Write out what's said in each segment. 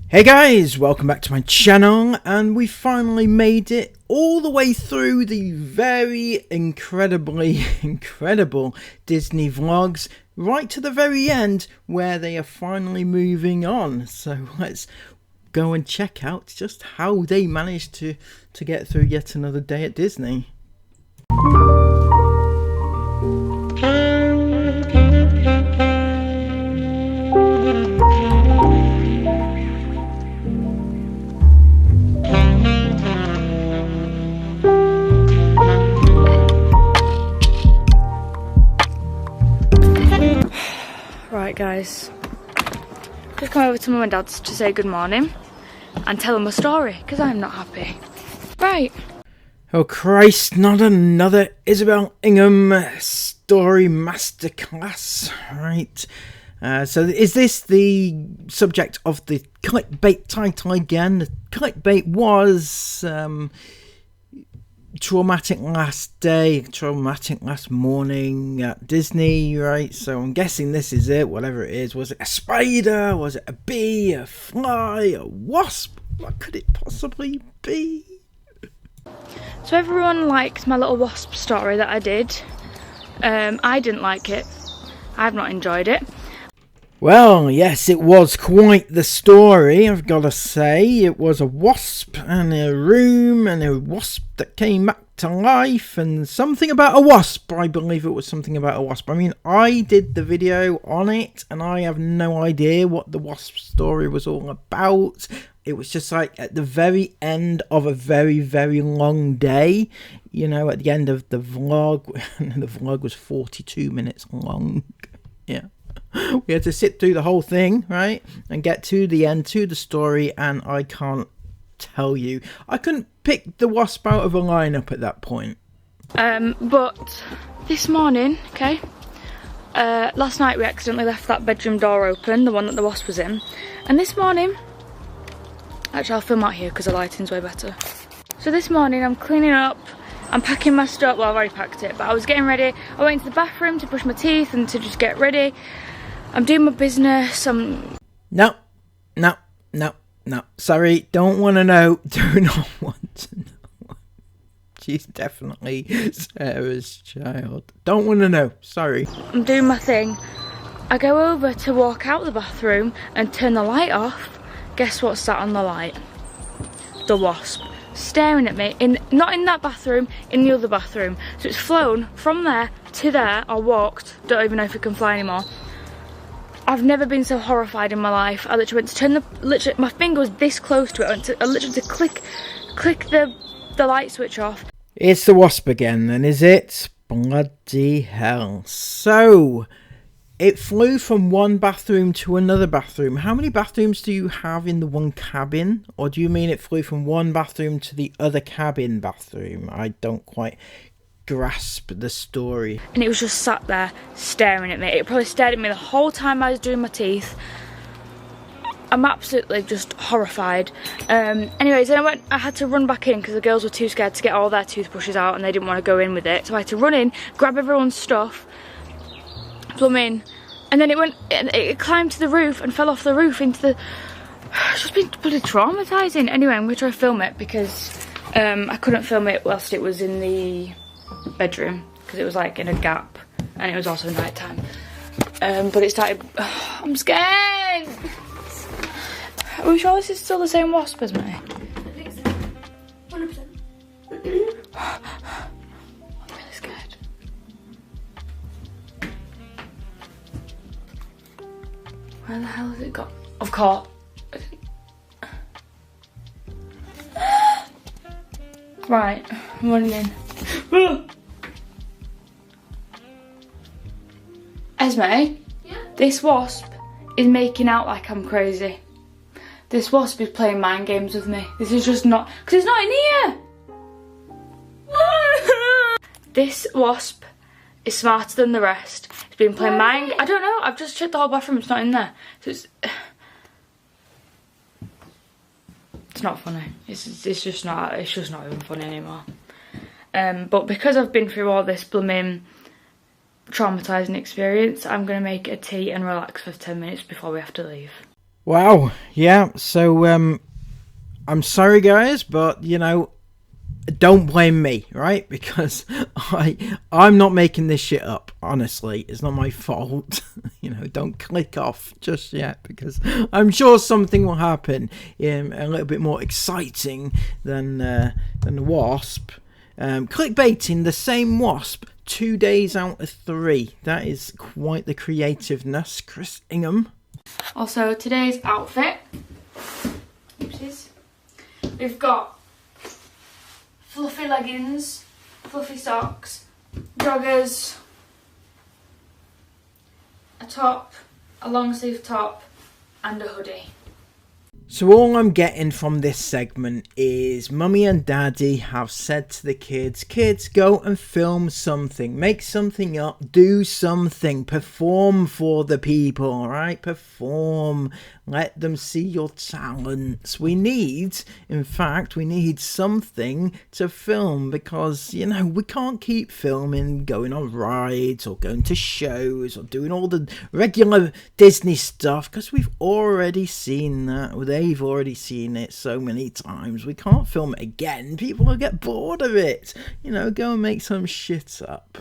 Hey guys, welcome back to my channel, and we finally made it all the way through the very incredibly incredible Disney vlogs, right to the very end where they are finally moving on. So let's go and check out just how they managed to get through yet another day at Disney. Right guys, just come over to Mum and Dad's to say good morning and tell them a story, because I'm not happy. Right. Oh Christ, not another Isabel Ingham story masterclass, right? So is this the subject of the clickbait title again? The clickbait was traumatic last day, traumatic last morning at Disney, right? So I'm guessing this is it, whatever it is. Was it a spider? Was it a bee? A fly? A wasp? What could it possibly be? So everyone liked my little wasp story that I did. I didn't like it. I've not enjoyed it. Well, yes, it was quite the story, I've got to say. It was a wasp and a room and a wasp that came back to life and something about a wasp. I believe it was something about a wasp. I mean, I did the video on it and I have no idea what the wasp story was all about. It was just like at the very end of a very, very long day, you know, at the end of the vlog. The vlog was 42 minutes long. Yeah. We had to sit through the whole thing, right, and get to the end, to the story, and I can't tell you. I couldn't pick the wasp out of a lineup at that point. But this morning, okay, last night we accidentally left that bedroom door open, the one that the wasp was in, and this morning, actually I'll film out here because the lighting's way better. So this morning I'm cleaning up, I'm packing my stuff, well I've already packed it, but I was getting ready. I went into the bathroom to brush my teeth and to just get ready. I'm doing my business, No. Sorry, don't want to know. Do not want to know. She's definitely Sarah's child. Don't want to know. Sorry. I'm doing my thing. I go over to walk out the bathroom and turn the light off. Guess what's sat on the light? The wasp. Staring at me, not in that bathroom, in the other bathroom. So it's flown from there to there, or walked, don't even know if it can fly anymore. I've never been so horrified in my life. I literally went to turn my finger was this close to it. I literally had to click the light switch off. It's the wasp again then, is it? Bloody hell. So, it flew from one bathroom to another bathroom. How many bathrooms do you have in the one cabin? Or do you mean it flew from one bathroom to the other cabin bathroom? I don't quite grasp the story. And it was just sat there staring at me. It probably stared at me the whole time I was doing my teeth. I'm absolutely just horrified. Anyways, then I had to run back in because the girls were too scared to get all their toothbrushes out and they didn't want to go in with it. So I had to run in, grab everyone's stuff, plumb in, and then it climbed to the roof and fell off the roof into the... It's just been bloody traumatising. Anyway, I'm going to try to film it because I couldn't film it whilst it was in the bedroom because it was like in a gap and it was also night time. But it started... I'm scared! Are we sure this is still the same wasp as me? I think so. 100%. I'm really scared. Where the hell has it got? Of course. Right, I'm running in. Esme, Yeah? this wasp is making out like I'm crazy. This wasp is playing mind games with me. This is just not, because it's not in here. This wasp is smarter than the rest. It's been playing mind, I don't know, I've just checked the whole bathroom, it's not in there. So it's not funny. It's just not even funny anymore. But because I've been through all this blooming traumatising experience, I'm going to make a tea and relax for 10 minutes before we have to leave. Wow, yeah, so I'm sorry guys, but you know, don't blame me, right? Because I'm not making this shit up, honestly. It's not my fault. You know, don't click off just yet because I'm sure something will happen a little bit more exciting than the wasp. Clickbaiting the same wasp 2 days out of 3. That is quite the creativeness, Chris Ingham. Also, today's outfit. Oopsies. We've got fluffy leggings, fluffy socks, joggers, a top, a long sleeve top, and a hoodie. So all I'm getting from this segment is Mummy and Daddy have said to the kids, go and film something, make something up, do something, perform for the people, alright? Perform, let them see your talents. In fact, we need something to film because, you know, we can't keep filming, going on rides or going to shows or doing all the regular Disney stuff because we've already seen that. They've already seen it so many times. We can't film it again. People will get bored of it. You know, go and make some shit up.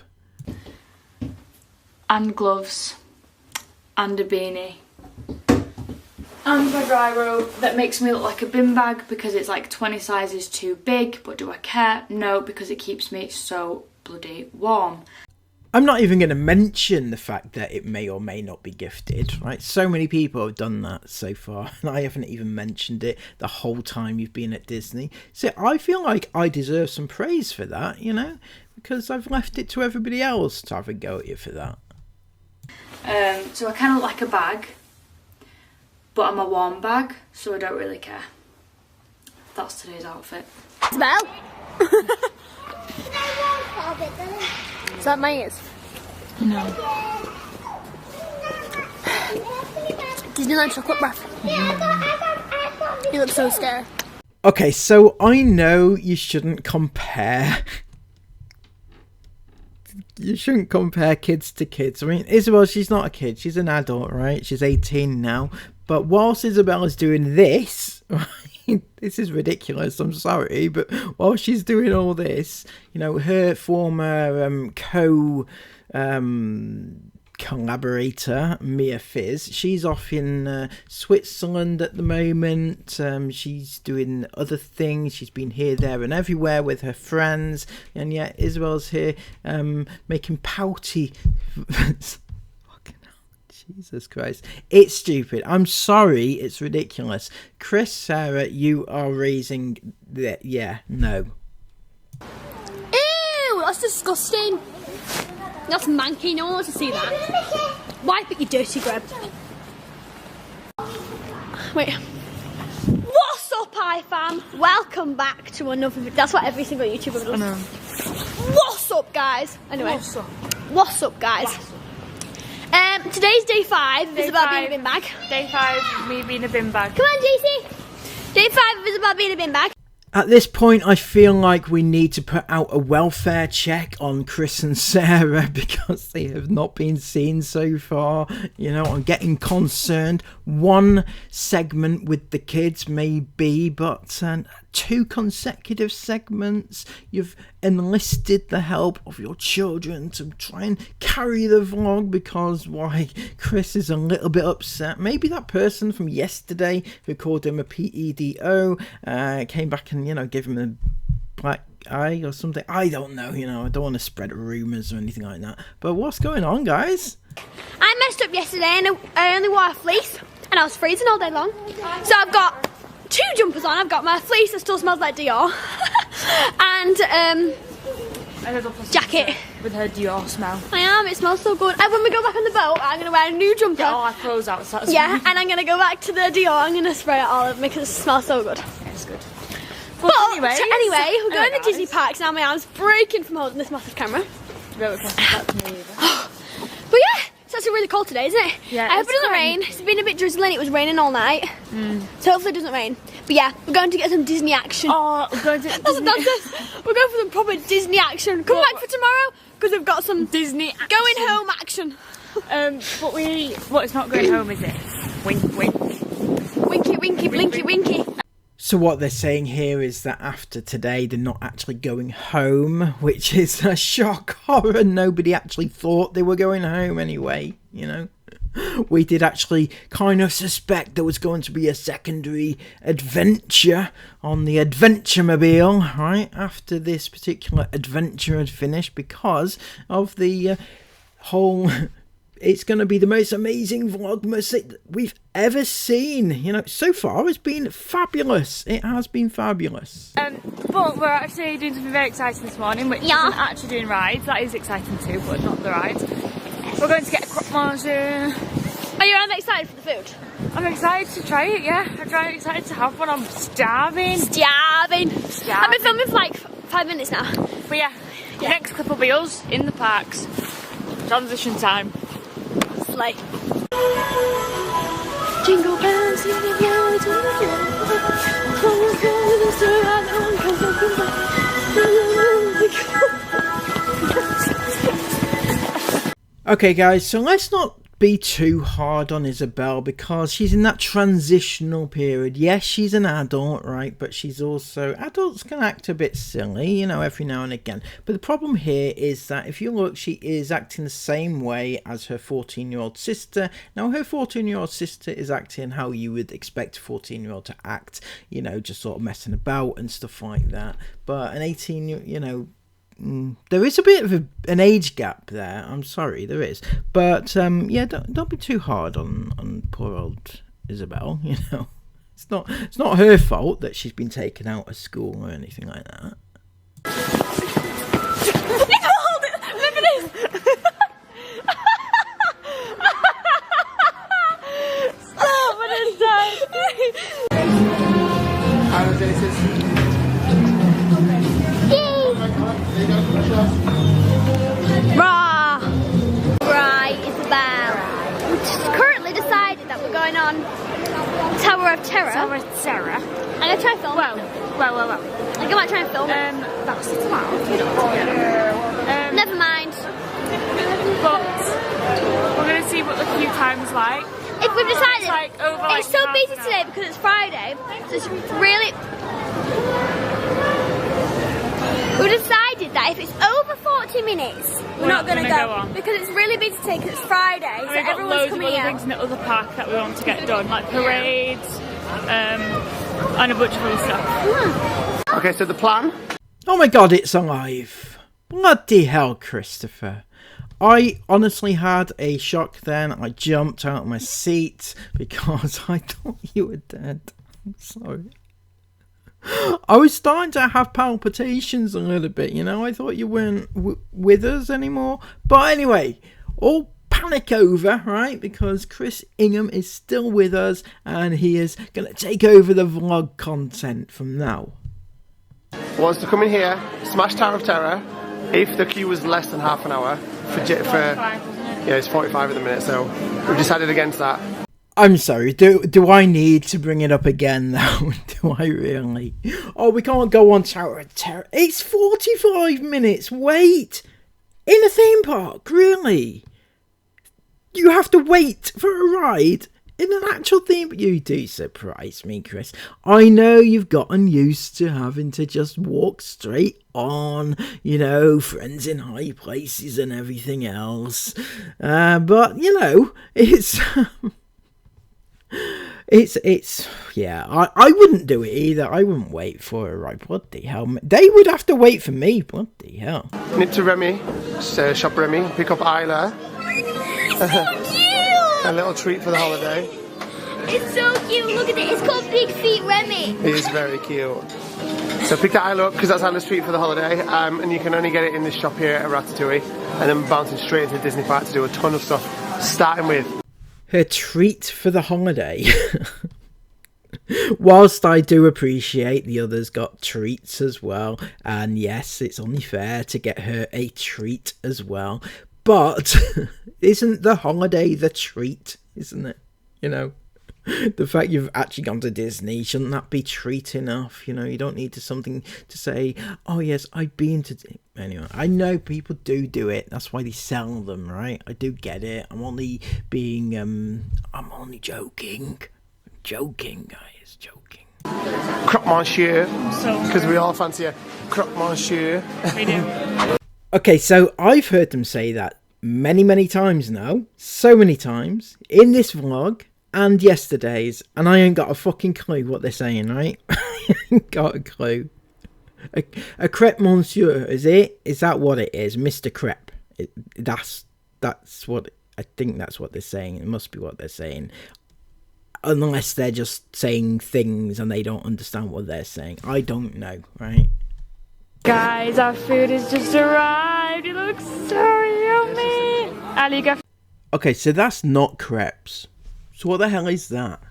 And gloves. And a beanie. And my dry robe that makes me look like a bin bag because it's like 20 sizes too big. But do I care? No, because it keeps me so bloody warm. I'm not even going to mention the fact that it may or may not be gifted, right? So many people have done that so far, and I haven't even mentioned it the whole time you've been at Disney. So I feel like I deserve some praise for that, you know, because I've left it to everybody else to have a go at you for that. So I kind of like a bag, but I'm a warm bag, so I don't really care. That's today's outfit. Smell? Is that my ears? No. Disneyland chocolate breath. You look so scared. Okay, so I know you shouldn't compare. You shouldn't compare kids to kids. I mean, Isabel, she's not a kid. She's an adult, right? She's 18 now. But whilst Isabella's doing this, right? This is ridiculous, I'm sorry, but while she's doing all this, you know, her former collaborator, Mia Fizz, she's off in Switzerland at the moment. She's doing other things. She's been here, there and everywhere with her friends, and yet Isabel's here making pouty... Jesus Christ. It's stupid. I'm sorry. It's ridiculous. Chris, Sarah, you are raising the... Yeah, no. Ew, that's disgusting. That's manky. No one wants to see that. Wipe it, you dirty grub. Wait. What's up, iFam? Welcome back to another video. That's what every single YouTuber does. I know. What's up, guys? Anyway. What's up, guys? Today's day 5 of Isabel being a bin bag. Day 5, me being a bin bag. Come on, JC. Day 5 of Isabel being a bin bag. At this point, I feel like we need to put out a welfare check on Chris and Sarah because they have not been seen so far. You know, I'm getting concerned. One segment with the kids maybe, but 2 consecutive segments. You've enlisted the help of your children to try and carry the vlog because, why, Chris is a little bit upset. Maybe that person from yesterday who called him a PEDO came back and, you know, gave him a black eye or something. I don't know, you know, I don't want to spread rumours or anything like that. But what's going on, guys? I messed up yesterday and I only wore a fleece and I was freezing all day long. So I've got 2 jumpers on. I've got my fleece that still smells like Dior and jacket with her Dior smell. I am, it smells so good. And when we go back on the boat, I'm going to wear a new jumper. Get all our clothes out. So yeah, and I'm going to go back to the Dior. I'm going to spray it all over me because it smells so good. It's good. But anyway, we're going to Disney parks now. My arm's breaking from holding this massive camera. But yeah, it's actually really cold today, isn't it? Yeah. I hope it doesn't rain. It's been a bit drizzling. It was raining all night. So hopefully it doesn't rain. But yeah, we're going to get some Disney action. Oh, we're going to Disney. We're going for some proper Disney action. Come back for tomorrow because we've got some Disney action. Going home action. But it's not going home, is it? Wink, wink. Winky, winky, blinky, winky. So what they're saying here is that after today, they're not actually going home, which is a shock horror. Nobody actually thought they were going home anyway, you know. We did actually kind of suspect there was going to be a secondary adventure on the Adventure-mobile, right, after this particular adventure had finished because of the whole... It's going to be the most amazing Vlogmas that we've ever seen. You know, so far it's been fabulous. It has been fabulous. But we're actually doing something very exciting this morning, which isn't actually doing rides. That is exciting too, but not the rides. We're going to get a croque monsieur. Are you excited for the food? I'm excited to try it, yeah. I'm excited to have one. I'm starving. Starving. I've been filming for like 5 minutes now. But yeah, the next clip will be us in the parks. Transition time. Like jingle bells, jingle bells, Okay guys, so let's not be too hard on Isabel because she's in that transitional period. Yes, she's an adult, right, but she's also, adults can act a bit silly, you know, every now and again. But the problem here is that if you look, she is acting the same way as her 14-year-old sister. Now her 14-year-old sister is acting how you would expect a 14-year-old to act, you know, just sort of messing about and stuff like that. But an 18-year, you know, there is a bit of an age gap there. I'm sorry, there is. But yeah, don't be too hard on poor old Isabel. You know, it's not her fault that she's been taken out of school or anything like that. Hold it. Remember this. Stop it inside. Rah! Right, Isabel. We've currently decided that we're going on Tower of Terror. Tower of Terror. I'm going to try and film. Well. I'm going to try and film. That's the tomorrow. Never mind. But we're going to see what the queue time's like. If we've decided, it's so busy today because it's Friday. So it's really... We decided that if it's over 40 minutes, we're not going to go on because it's really busy today because it's Friday. And so we've got everyone's loads coming of other here. things in the other park that we want to get done, like parades, and a bunch of other stuff. Okay, so the plan? Oh my god, it's alive. Bloody hell, Christopher. I honestly had a shock then. I jumped out of my seat because I thought you were dead. I'm sorry. I was starting to have palpitations a little bit, you know. I thought you weren't with us anymore. But anyway, all panic over, right? Because Chris Ingham is still with us and he is going to take over the vlog content from now. Was to come in here, smash Tower of Terror, if the queue was less than half an hour. Yeah, it's 45 at the minute, so we've decided against that. I'm sorry, do I need to bring it up again though? Do I really? Oh, we can't go on Tower of Terror. It's 45 minutes wait in a theme park, really? You have to wait for a ride in an actual theme. You do surprise me, Chris. I know you've gotten used to having to just walk straight on, you know, friends in high places and everything else. But, you know, it's... It's yeah, I wouldn't do it either. I wouldn't wait for a ride. Bloody hell. They would have to wait for me. Bloody hell. Nip to Remy, shop Remy, pick up Isla. It's so cute! A little treat for the holiday. It's so cute. Look at it. It's called Big Feet Remy. It is very cute. So pick that Isla up because that's Isla's treat for the holiday. And you can only get it in this shop here at Ratatouille. And then bouncing straight into Disney Park to do a ton of stuff. Starting with her treat for the holiday. Whilst I do appreciate the others got treats as well, and yes, it's only fair to get her a treat as well, but isn't the holiday the treat, isn't it? You know, the fact you've actually gone to Disney, shouldn't that be treat enough? You know, you don't need something to say, oh yes, I've been to Disney. Anyway, I know people do it. That's why they sell them, right? I do get it. I'm only being, I'm only joking. Joking, guys, joking. croque monsieur, because we all fancy a croque monsieur. We do. Okay, so I've heard them say that many times now. So many times. In this vlog and yesterday's. And I ain't got a fucking clue what they're saying, right? I ain't got a clue. A crepe monsieur, is it? Is that what it is? Mr. Crepe. That's what... I think that's what they're saying. It must be what they're saying. Unless they're just saying things and they don't understand what they're saying. I don't know, right? Guys, our food has just arrived. It looks so yummy. Ali, go. Okay, so that's not crepes. So what the hell is that?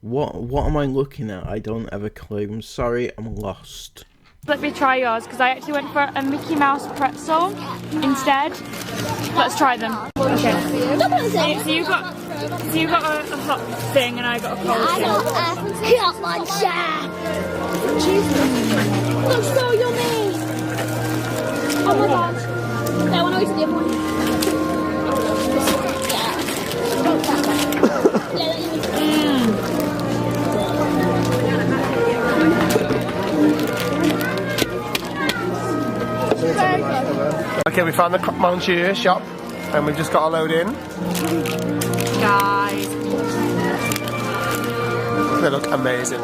What am I looking at? I don't have a clue. I'm sorry, I'm lost. Let me try yours, because I actually went for a Mickey Mouse pretzel instead. Let's try them. Okay. So you got a hot thing and I got a cold thing. Come on, Chef. Looks so yummy. Oh my gosh. I want to eat the other one. Okay, we found the croque monsieur shop and we've just got a load in. Guys. They look amazing.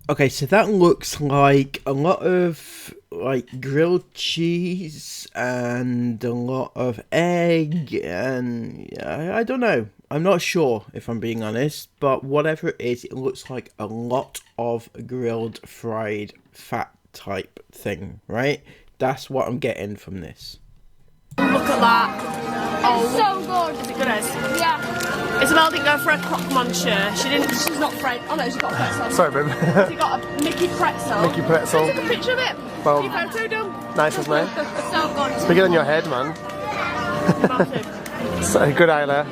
Okay, so that looks like a lot of like grilled cheese and a lot of egg and I don't know. I'm not sure if I'm being honest, but whatever it is, it looks like a lot of grilled fried fat type thing, right? That's what I'm getting from this. Look at that. Oh, So good. is it good as? Yeah. Isabel didn't go for a croque monsieur. She's not French. Oh no, she's got a pretzel. Sorry, babe. She got a Mickey pretzel. Mickey pretzel. Take a picture of it. Well, Your photo done. nice, isn't it? So good. It's bigger than your head, man. Massive. So, good Isla.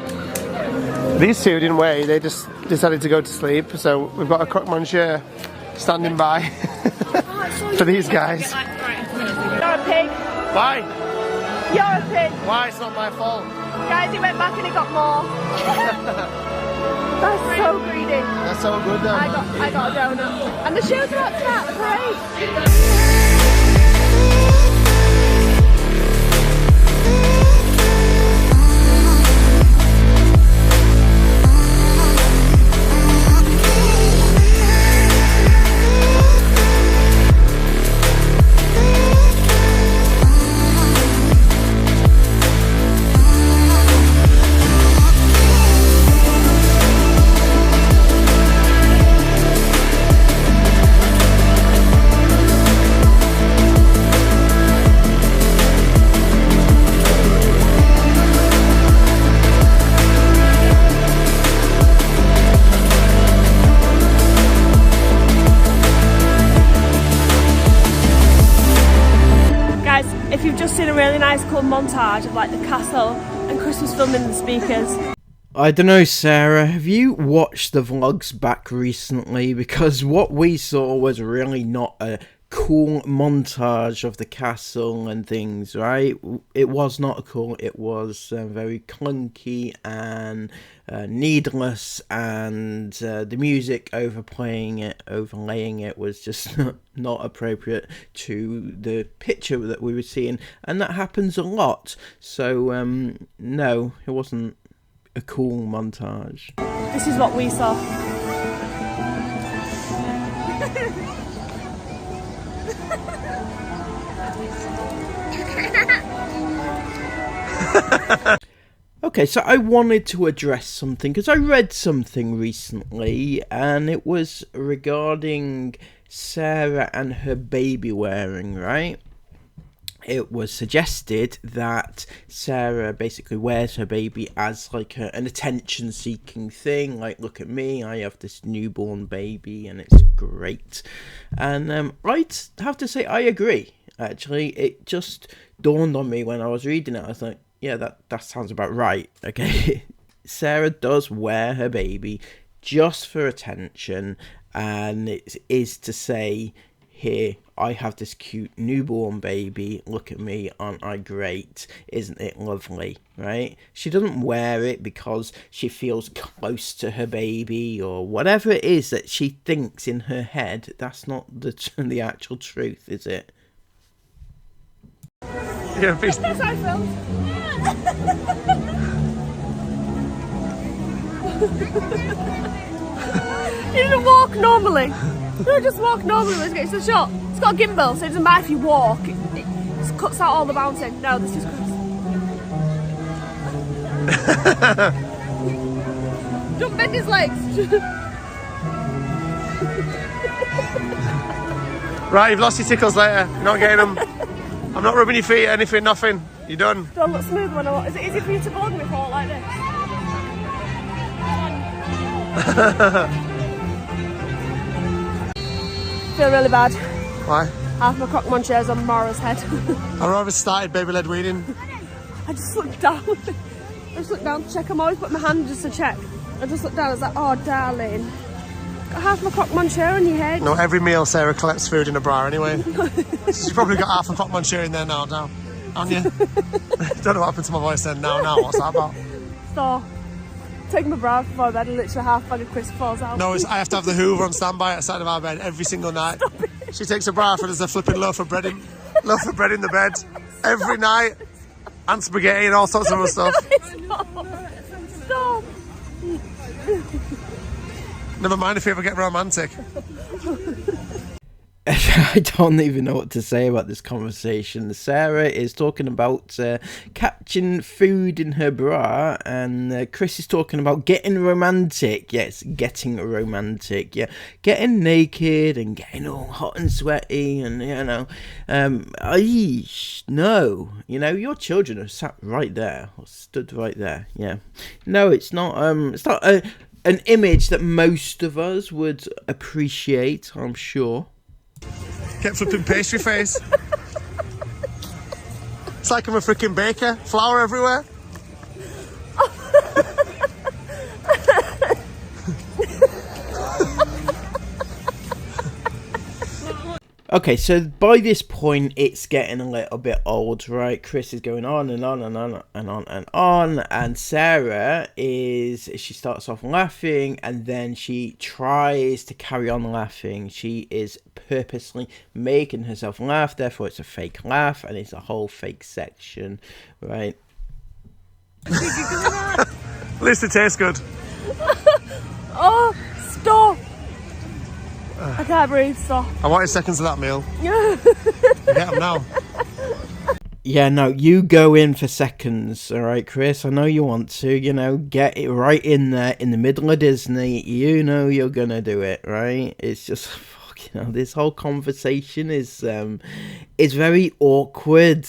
These two didn't wait, they just decided to go to sleep. So we've got a croque monsieur standing by for these guys. You're a pig. Why? You're a pig. Why? It's not my fault. Guys, he went back and he got more. That's so greedy. That's so good though. I got a donut. And the shows are up to that, the parade. If you've just seen a really nice cool montage of like the castle and Chris was filming the speakers. I don't know, Sarah, have you watched the vlogs back recently? Because what we saw was really not a cool montage of the castle and things, right? It was not cool. It was very clunky and needless, and the music overlaying it was just not appropriate to the picture that we were seeing, and that happens a lot. So no, it wasn't a cool montage. This is what we saw. Okay, so I wanted to address something because I read something recently, and it was regarding Sarah and her baby wearing, right? It was suggested that Sarah basically wears her baby as like an attention-seeking thing. Like, look at me, I have this newborn baby and it's great. And I'd have to say I agree, actually. It just dawned on me when I was reading it. I was like, yeah, that sounds about right, okay? Sarah does wear her baby just for attention, and it is to say, here, I have this cute newborn baby, look at me, aren't I great, isn't it lovely, right? She doesn't wear it because she feels close to her baby or whatever it is that she thinks in her head. That's not the actual truth, is it? Yeah, That's how I felt. You didn't walk normally. No, just walk normally. It's a shot. It's got a gimbal, so it doesn't matter if you walk. It just cuts out all the bouncing. No, this is Chris. Don't bend his legs. Right, you've lost your tickles later. You're not getting them. I'm not rubbing your feet, anything, nothing. You're done. Don't look smooth when I walk. Is it easy for you to bog me for like this? Feel really bad. Why? Half my croque monsieur's on Mara's head. I rather started baby-led weeding. I just looked down. I just looked down to check. I'm always put my hand just to check. I just looked down. I was like, oh, darling. Got half my croque monsieur on your head. No, every meal Sarah collects food in a bra anyway. She's probably got half a croque monsieur in there now, haven't you? Don't know what happened to my voice then. Now, what's that about? So, take my bra before bed and literally half bag of crisp falls out. No, I have to have the Hoover on standby outside of our bed every single night. She takes her bra off and there's a flipping loaf of bread in the bed every night, and spaghetti and all sorts of other stuff. Stop. Never mind if you ever get romantic. I don't even know what to say about this conversation. Sarah is talking about catching food in her bra, and Chris is talking about getting romantic. Yes, getting romantic. Yeah, getting naked and getting all hot and sweaty, and no, your children are sat right there, or stood right there. Yeah, no, it's not. It's not an image that most of us would appreciate, I'm sure. Get flipping pastry face. It's like I'm a freaking baker. Flour everywhere. Okay, so by this point, it's getting a little bit old, right? Chris is going on and on and on and on and on, and Sarah she starts off laughing, and then she tries to carry on laughing. She is purposely making herself laugh, therefore it's a fake laugh, and it's a whole fake section, right? At least it tastes good. Oh, stop. I can't breathe, stop. I wanted seconds of that meal. Get them now. Yeah, no, you go in for seconds, alright, Chris? I know you want to, get it right in there, in the middle of Disney. You know you're gonna do it, right? It's just, this whole conversation is very awkward.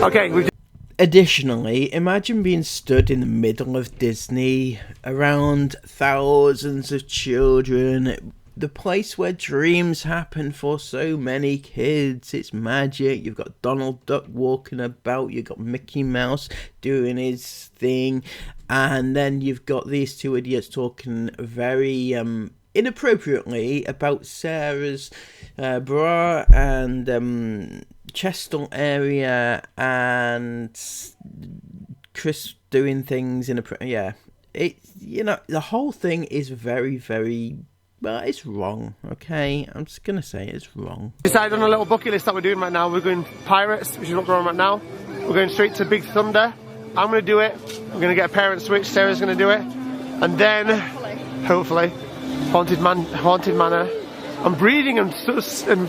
Okay, Additionally, imagine being stood in the middle of Disney around thousands of children the place where dreams happen for so many kids. It's magic. You've got Donald Duck walking about. You've got Mickey Mouse doing his thing. And then you've got these two idiots talking very inappropriately about Sarah's bra and chestal area, and Chris doing things the whole thing is very, very, well, it's wrong, okay? I'm just gonna say it's wrong. Decided on a little bucket list that we're doing right now. We're going Pirates, which is what we're on right now. We're going straight to Big Thunder. I'm gonna do it. We're gonna get a parent switch. Sarah's gonna do it, and then hopefully Haunted Manor. I'm breathing and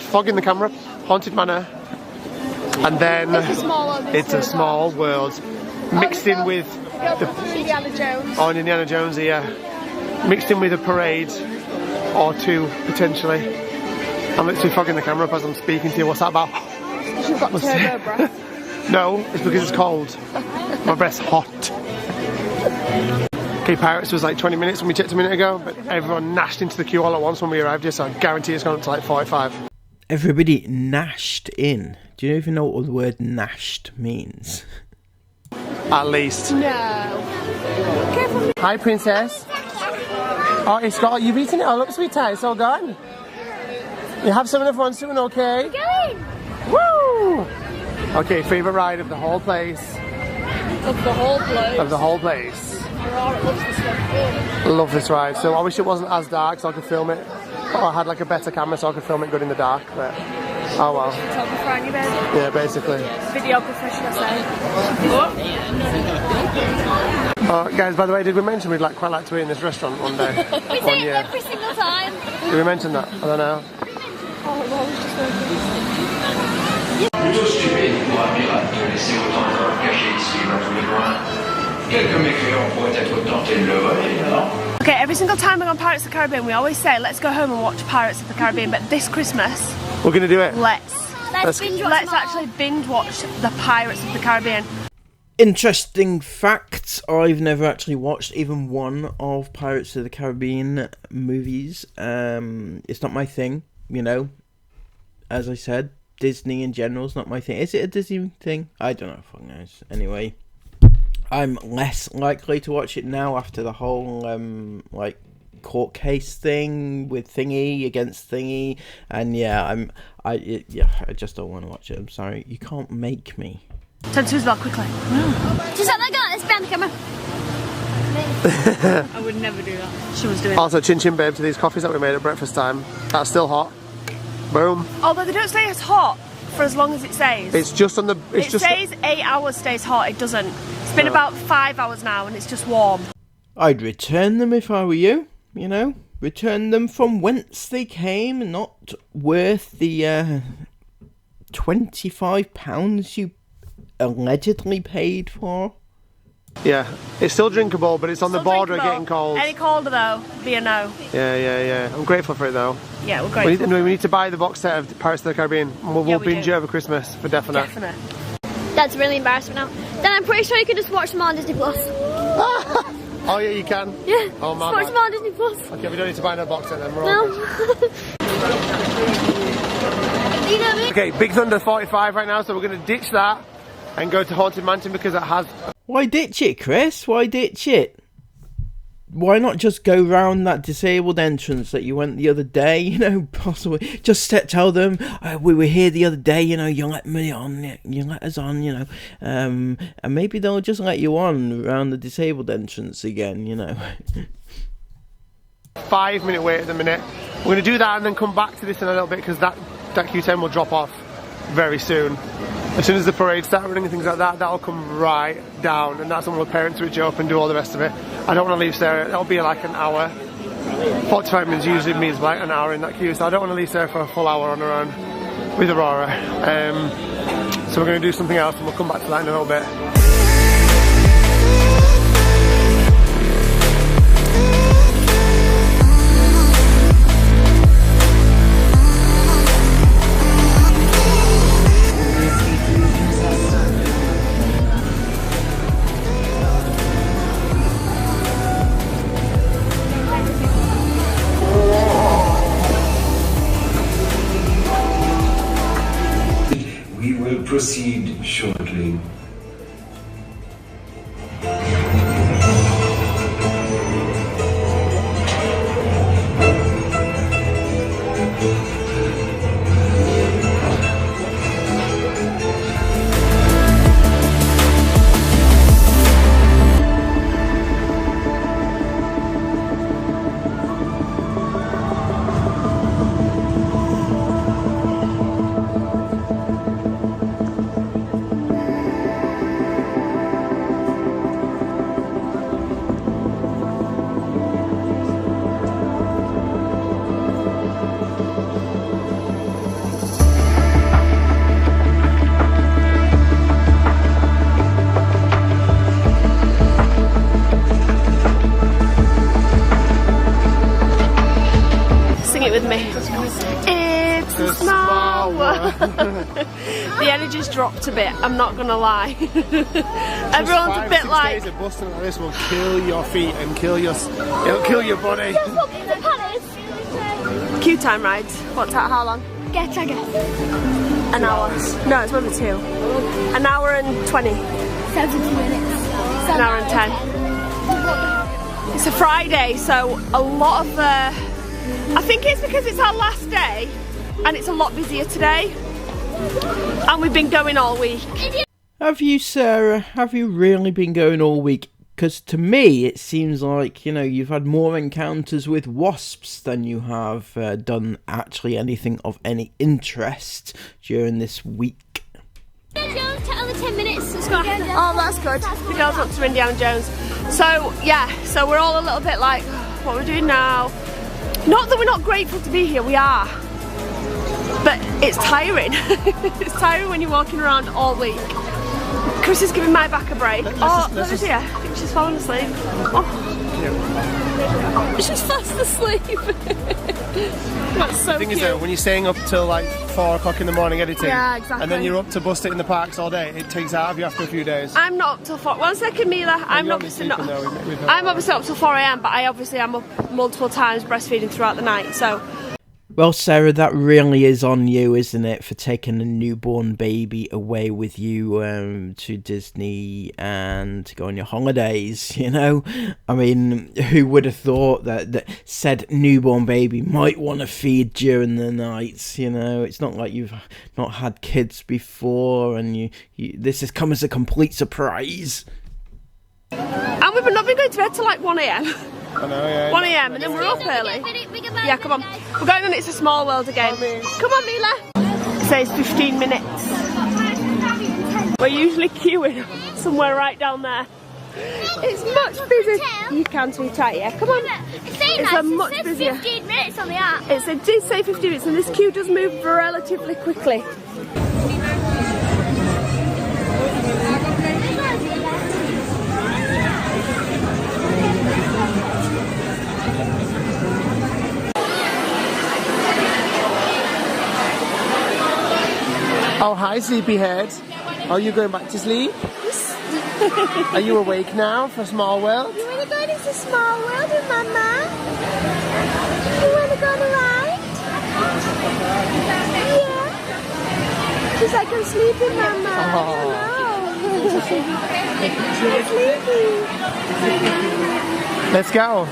fogging the camera. Haunted Manor, and then it's a small world mixed in with Indiana Jones. Oh, Indiana Jones, yeah. Mixed in with a parade or two, potentially. I'm literally fogging the camera up as I'm speaking to you. What's that about? You've got turbo breath. No, it's because it's cold. My breath's hot. Okay, Pirates was like 20 minutes when we checked a minute ago, but everyone gnashed into the queue all at once when we arrived here, so I guarantee it's gone up to like 45. Everybody gnashed in. Do you even know what the word gnashed means? At least. No. Hi, Princess. Oh, it's got, you've eaten it all up, sweetheart. It's all gone. You have some of one soon, okay? Going. Woo! Okay, favourite ride of the whole place. Of the whole place. Of the whole place. Aurora loves this one. I love this ride. So I wish it wasn't as dark so I could film it. Or I had like a better camera so I could film it good in the dark, but oh well. Photographer on you, babe? Yeah, basically. Videographer, should I say? Guys, by the way, did we mention we'd quite like to eat in this restaurant one day? We say it every single time. Did we mention that? I don't know. Plutôt stupide pour un pirate de laisser autant d'or caché ici dans tous les coins. Quelques mécréants pourraient être tentés de le voler, non? Okay, every single time we're on Pirates of the Caribbean, we always say, let's go home and watch Pirates of the Caribbean, but this Christmas, We're going to do it. let's Let's actually binge watch the Pirates of the Caribbean. Interesting fact, I've never actually watched even one of Pirates of the Caribbean movies. It's not my thing, you know. As I said, Disney in general is not my thing. Is it a Disney thing? I don't know, fuck knows. Anyway, I'm less likely to watch it now after the whole like court case thing with Thingy against Thingy, and yeah, I just don't want to watch it. I'm sorry, you can't make me. Turn to Isabel quickly. Just let that go. Let's behind the camera. I would never do that. She was doing it. Also, chin chin babe to these coffees that we made at breakfast time. That's still hot. Boom. Although they don't stay as hot for as long as it says. It's just on the. It says 8 hours stays hot. It doesn't. It's been about 5 hours now, and it's just warm. I'd return them if I were you. You know, return them from whence they came, not worth the £25 you allegedly paid for. Yeah, it's still drinkable, but it's on the border of drinkable. getting cold. Any colder though, be a no. Yeah. I'm grateful for it though. Yeah, we're grateful. We need to buy the box set of Pirates of the Caribbean. And we'll binge it over Christmas for definite. Definite. That's really embarrassing now. Then I'm pretty sure you can just watch them on Disney Plus. Oh yeah, you can. Yeah. Oh my watch bad. them on Disney Plus. Okay, we don't need to buy no box set then. We're all No. good. You know me. Okay, Big Thunder 45 right now, so we're going to ditch that and go to Haunted Mansion because it has. Why ditch it, Chris? Why ditch it? Why not just go round that disabled entrance that you went the other day, you know, possibly? Just tell them, we were here the other day, you know, you let me on, you let us on, you know. And maybe they'll just let you on around the disabled entrance again, you know. 5-minute wait at the minute. We're going to do that and then come back to this in a little bit because that Q10 will drop off very soon. As soon as the parade starts running and things like that, that'll come right down, and that's when we'll parent switch up and do all the rest of it. I don't want to leave Sarah, it'll be like an hour. 45 minutes usually means like an hour in that queue, so I don't want to leave Sarah for a full hour on her own with Aurora. So we're going to do something else and we'll come back to that in a little bit. proceed shortly. With me. It's a small world. The energy's dropped a bit, I'm not gonna lie. Everyone's a bit like... days of busting like this will kill your feet and kill your... it'll kill your body. Queue time rides. What's that, how long? Get, I guess. An hour. No, it's maybe 2. An hour and 20. 70 minutes. An hour and 10. It's a Friday, so a lot of the... I think it's because it's our last day and it's a lot busier today and we've been going all week. Have you, Sarah? Have you really been going all week? Because to me it seems like, you know, you've had more encounters with wasps than you have done actually anything of any interest during this week. Indiana Jones, another 10 minutes. Let's go. Oh, that's good. The girls went to Indiana Jones. So yeah, so we're all a little bit like, what are we doing now? Not that we're not grateful to be here, we are. But it's tiring. It's tiring when you're walking around all week. Chris is giving my back a break. Let me see her. I think she's fallen asleep. Oh. She's fast asleep. That's so The thing cute. is though, when you're staying up till like 4 o'clock in the morning editing, Yeah, exactly. and then you're up to bust it in the parks all day, it takes out of you after a few days. I'm not up till 4. 1 second, Mila. I'm You're obviously only not. sleeping, though, with I'm obviously up till 4 AM, but I obviously am up multiple times breastfeeding throughout the night. So. Well, Sarah, that really is on you, isn't it, for taking a newborn baby away with you to Disney and to go on your holidays, you know? I mean, who would have thought that said newborn baby might want to feed during the nights, you know? It's not like you've not had kids before and this has come as a complete surprise. And we've not been going to bed till like 1 AM. I know, yeah. 1 AM and then we're up early. Yeah, come on. We're going on It's a Small World again. Come on, Mila. It says 15 minutes. We're usually queuing somewhere right down there. It's much busier. You can too tight, yeah. Come on. It's a much busier. 15 minutes on the app. It did say 15 minutes and this queue does move relatively quickly. Oh, hi, sleepyhead. Are you going back to sleep? Are you awake now for Small World? You want to go to Small World with Mama? You want to go on a ride? Yeah. She's like, I'm sleeping, Mama. Oh. I'm sleeping. Let's go.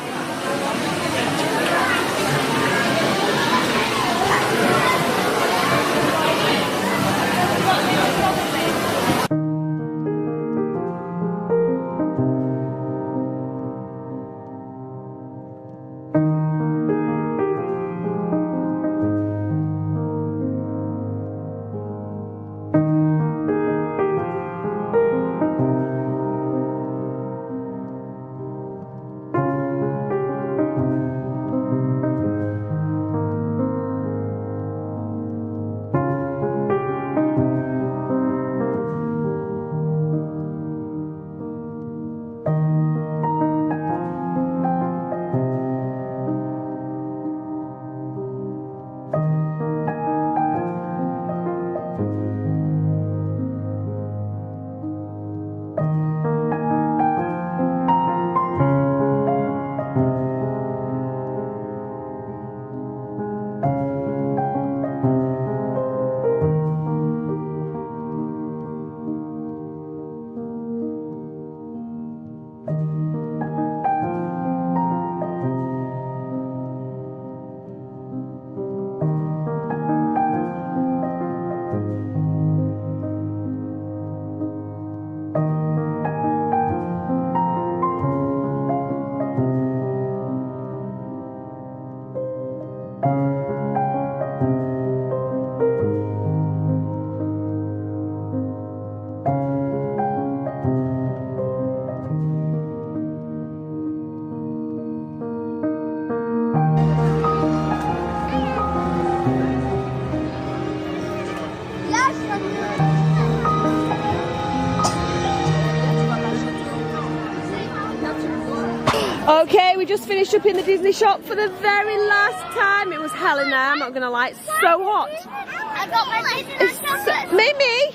Okay, we just finished up in the Disney shop for the very last time. It was hell in there, I'm not gonna lie, it's so hot. I got my license. Mimi,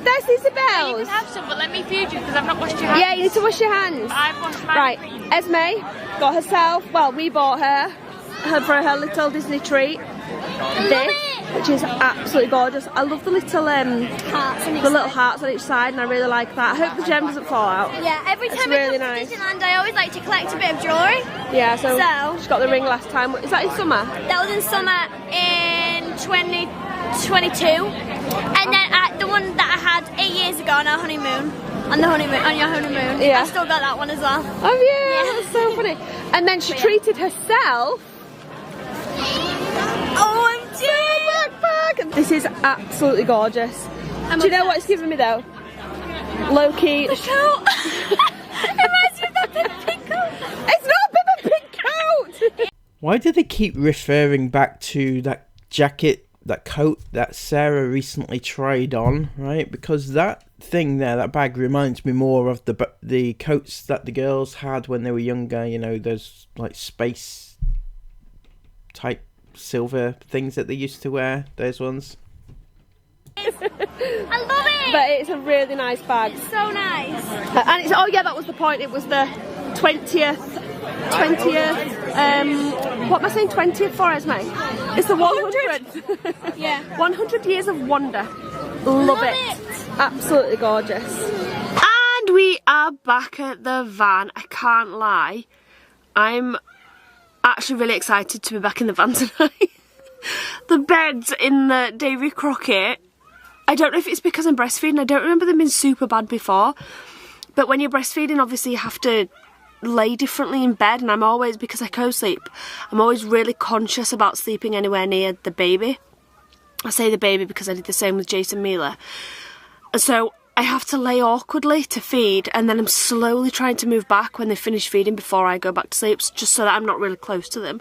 there's Isabel. You can have some, but let me feed you because I've not washed your hands. Yeah, you need to wash your hands. I've washed mine. Right, Esme got herself, well, we bought her for her little Disney treat. This, which is absolutely gorgeous. I love the little hearts on each side, and I really like that. I hope the gem doesn't fall out. Yeah, every time really I come nice. to Disneyland, I always like to collect a bit of jewellery. Yeah, so she got the ring last time. Is that in summer? That was in summer in 2022, and then the one that I had 8 years ago on our honeymoon. On your honeymoon. Yeah. I still got that one as well. Oh yeah, that's so funny. And then she treated herself. Backpack. This is absolutely gorgeous. Do you know what it's giving me though? Low key. The coat. It reminds me of that pink coat. It's not a pink coat. Why do they keep referring back to that jacket, that coat that Sarah recently tried on, right? Because that thing there, that bag, reminds me more of the coats that the girls had when they were younger. You know, those like space type silver things that they used to wear. Those ones. I love it. But it's a really nice bag. It's so nice. And it's, oh yeah, that was the point. It was the 20th. What am I saying? 20th for Esme? It's the 100th. Yeah. 100 years of wonder. Love it. Absolutely gorgeous. And we are back at the van. I can't lie. I'm actually really excited to be back in the van tonight. The beds in the Davy Crockett, I don't know if it's because I'm breastfeeding, I don't remember them being super bad before, but when you're breastfeeding obviously you have to lay differently in bed, and I'm always, because I co-sleep, I'm always really conscious about sleeping anywhere near the baby. I say the baby because I did the same with Jason Mila, and so I have to lay awkwardly to feed, and then I'm slowly trying to move back when they finish feeding before I go back to sleep, just so that I'm not really close to them.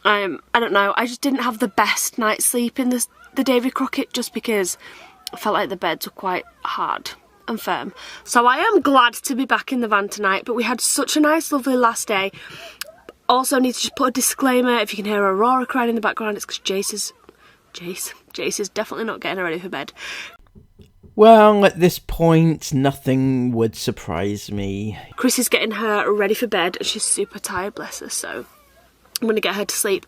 I don't know, I just didn't have the best night's sleep in the Davy Crockett, just because I felt like the beds were quite hard and firm. So I am glad to be back in the van tonight, but we had such a nice lovely last day. Also need to just put a disclaimer, if you can hear Aurora crying in the background, it's because Jace is definitely not getting her ready for bed. Well, at this point, nothing would surprise me. Chris is getting her ready for bed, and she's super tired, bless her, so I'm going to get her to sleep.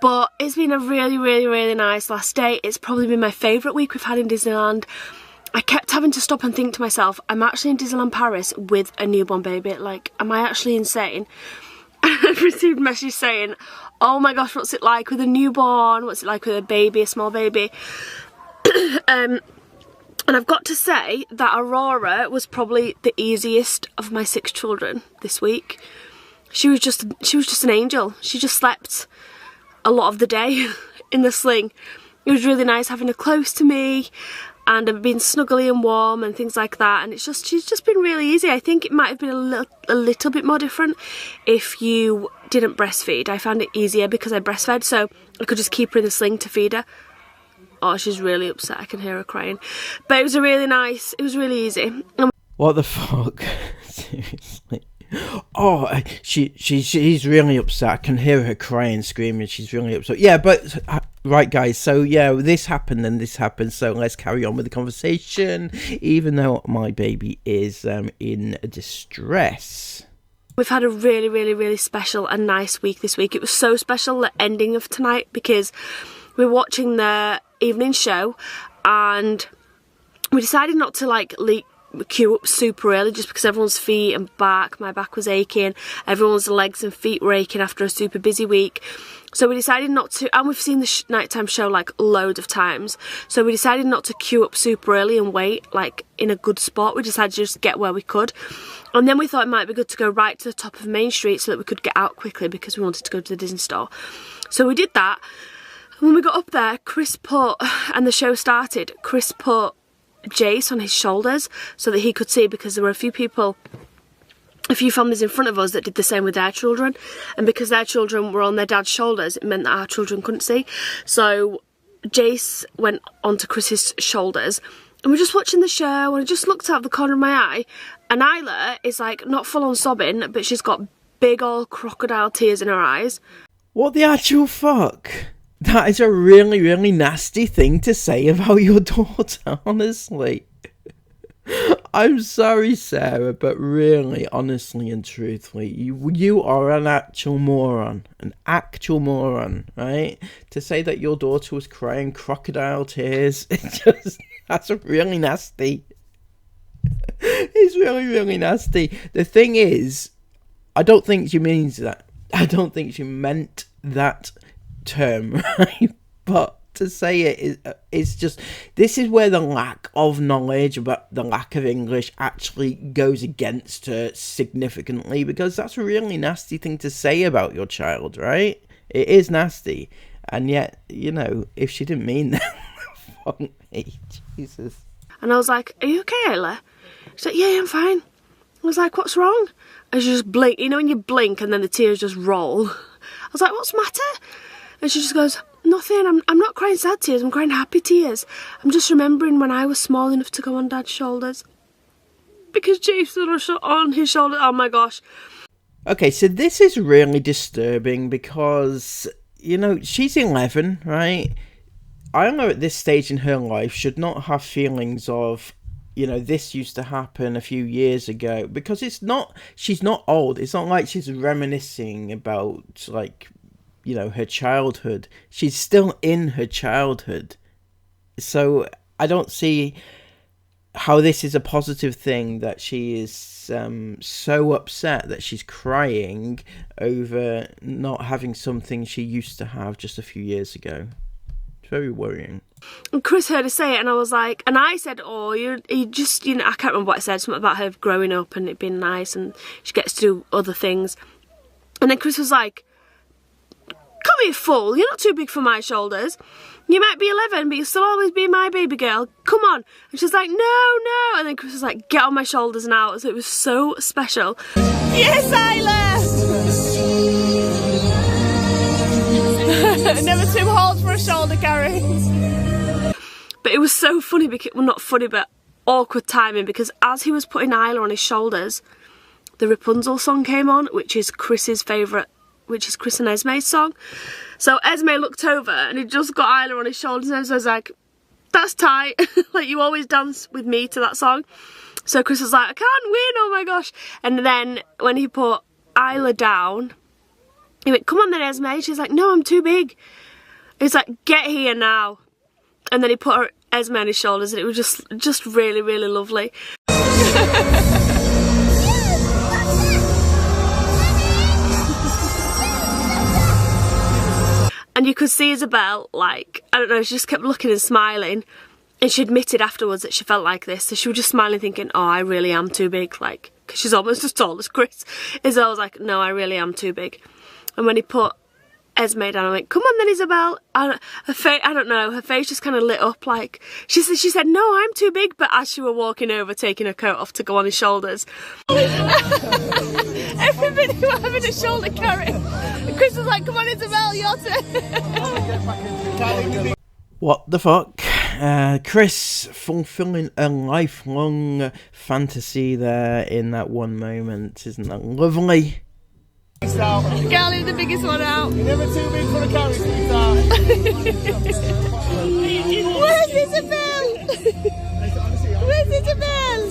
But it's been a really, really, really nice last day. It's probably been my favourite week we've had in Disneyland. I kept having to stop and think to myself, I'm actually in Disneyland Paris with a newborn baby. Like, am I actually insane? I've received messages saying, oh my gosh, what's it like with a newborn? What's it like with a baby, a small baby? And I've got to say that Aurora was probably the easiest of my 6 children this week. She was just an angel. She just slept a lot of the day in the sling. It was really nice having her close to me and being snuggly and warm and things like that. And she's just been really easy. I think it might have been a little bit more different if you didn't breastfeed. I found it easier because I breastfed, so I could just keep her in the sling to feed her. Oh, she's really upset. I can hear her crying. But it was it was really easy. What the fuck? Seriously. Oh, she's really upset. I can hear her crying, screaming. She's really upset. Yeah, but right, guys. So yeah, this happened and this happened. So let's carry on with the conversation. Even though my baby is in distress. We've had a really, really, really special and nice week this week. It was so special, the ending of tonight, because we're watching the evening show and we decided not to queue up super early just because everyone's feet and back, my back was aching, everyone's legs and feet were aching after a super busy week. So we decided not to, and we've seen the nighttime show like loads of times, so we decided not to queue up super early and wait like in a good spot. We decided to just get where we could, and then we thought it might be good to go right to the top of Main Street so that we could get out quickly because we wanted to go to the Disney store. So we did that. When we got up there, and the show started, Chris put Jace on his shoulders so that he could see, because there were a few families in front of us that did the same with their children, and because their children were on their dad's shoulders, it meant that our children couldn't see. So Jace went onto Chris's shoulders, and we're just watching the show, and I just looked out of the corner of my eye, and Isla is like not full on sobbing, but she's got big old crocodile tears in her eyes. What the actual fuck? That is a really, really nasty thing to say about your daughter, honestly. I'm sorry, Sarah, but really, honestly and truthfully, you are an actual moron. An actual moron, right? To say that your daughter was crying crocodile tears, that's really nasty. It's really, really nasty. The thing is, I don't think she means that. I don't think she meant that term, right? But to say it's just, this is where the lack of knowledge about the lack of English actually goes against her significantly, because that's a really nasty thing to say about your child, right? It is nasty. And yet, you know, if she didn't mean that, fuck me, Jesus. And I was like, are you okay, Ayla? She's like, yeah, I'm fine. I was like, what's wrong? And she just blinked, you know when you blink and then the tears just roll. I was like, what's the matter? And she just goes, nothing, I'm not crying sad tears, I'm crying happy tears. I'm just remembering when I was small enough to go on Dad's shoulders. Because Jason was on his shoulder, oh my gosh. Okay, so this is really disturbing because, you know, she's 11, right? Isla at this stage in her life should not have feelings of, you know, this used to happen a few years ago, because she's not old. It's not like she's reminiscing about, like, you know, her childhood. She's still in her childhood. So I don't see how this is a positive thing, that she is so upset that she's crying over not having something she used to have just a few years ago. It's very worrying. And Chris heard her say it, and I was like, and I said, oh, you just, you know, I can't remember what I said, something about her growing up and it being nice and she gets to do other things. And then Chris was like, come here, fool, you're not too big for my shoulders. You might be 11, but you'll still always be my baby girl. Come on. And she's like, no. And then Chris was like, get on my shoulders now. So it was so special. Yes, Isla! Never too old for a shoulder carry. But it was so funny, because, well, not funny, but awkward timing, because as he was putting Isla on his shoulders, the Rapunzel song came on, which is Chris's favourite, which is Chris and Esme's song. So Esme looked over and he just got Isla on his shoulders, and I was like, that's tight. Like, you always dance with me to that song. So Chris was like, I can't win, oh my gosh. And then when he put Isla down, he went, come on then, Esme. She's like, no, I'm too big. He's like, get here now. And then he put her, Esme on his shoulders, and it was just really, really lovely. And you could see Isabel, like, I don't know, she just kept looking and smiling. And she admitted afterwards that she felt like this. So she was just smiling, thinking, oh, I really am too big. Like, because she's almost as tall as Chris. Isabel was like, no, I really am too big. And when he put Esme down, I went, come on then, Isabel. And I don't know, her face just kind of lit up. Like, she said, no, I'm too big. But as she were walking over, taking her coat off to go on his shoulders. Everybody were having a shoulder carry. And Chris was like, come on, Isabel, your turn. What the fuck? Chris fulfilling a lifelong fantasy there in that one moment. Isn't that lovely? Girl, leave the biggest one out. You're never too big for the carry, sweetheart. Where's Isabel? Where's Isabel?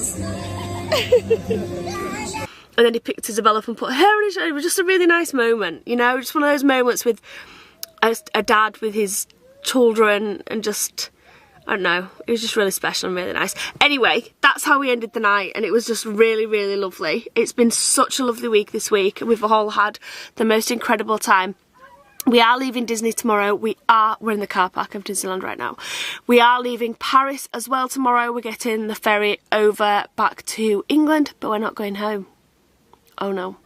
And then he picked Isabel up and put her on his shoulder. It was just a really nice moment, you know, just one of those moments with a dad with his children, and just, I don't know, it was just really special and really nice. Anyway, that's how we ended the night, and it was just really, really lovely. It's been such a lovely week this week. We've all had the most incredible time. We are leaving Disney tomorrow. We're in the car park of Disneyland right now. We are leaving Paris as well tomorrow. We're getting the ferry over back to England, but we're not going home. Oh no,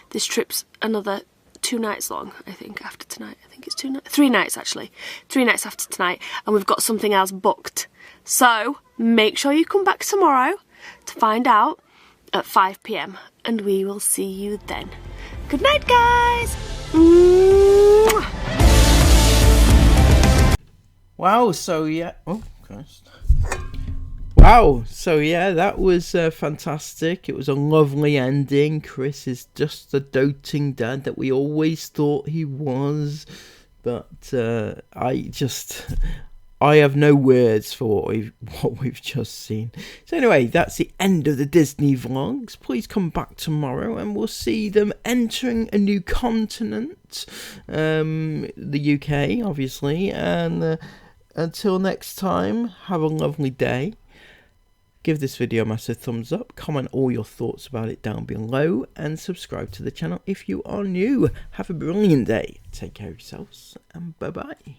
this trip's another 2 nights long, I think, after tonight. I think it's 3 nights actually. 3 nights after tonight, and we've got something else booked. So make sure you come back tomorrow to find out at 5 PM, and we will see you then. Good night, guys. Mwah. Wow, so yeah. Oh, Christ. Wow, so yeah, that was fantastic. It was a lovely ending. Chris is just the doting dad that we always thought he was. But I have no words for what we've just seen. So anyway, that's the end of the Disney vlogs. Please come back tomorrow and we'll see them entering a new continent. The UK, obviously. And until next time, have a lovely day. Give this video a massive thumbs up, comment all your thoughts about it down below, and subscribe to the channel if you are new. Have a brilliant day. Take care of yourselves, and bye-bye.